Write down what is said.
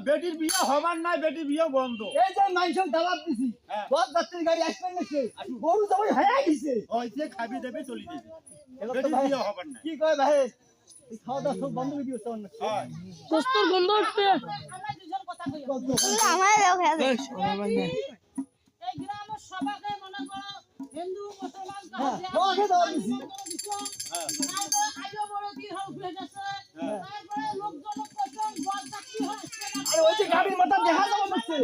বেটির বিয়ে হবার নাই, বেটির বিয়ে বন্ধ। এই যে মাইনসন দাওয়াত দিছি, বস যাত্রীর গাড়ি আসবে না, সে গরু যাবে হয়ে গেছে, হইছে খাবি দেবে চলে যাবে, বেটির বিয়ে হবার নাই। কি কয় ভাই এই খাওয়া দাওয়া সব বন্ধ করে দিও না? হয় দোস্তর বন্ধ হচ্ছে। আমরা দুজন কথা কই। আমার দাও খেয়ে দে। এই গ্রামের সবাইকে মনে করো হিন্দু মুসলমান ওকে দাও দিছি। তারপরে আইও বড় কি হল ঘুরে যাচ্ছে, তারপরে লোকজন কজন বল চাকরি হচ্ছে না। আর ওই যে গাড়ির মাথা দেখা যাবে বলছে।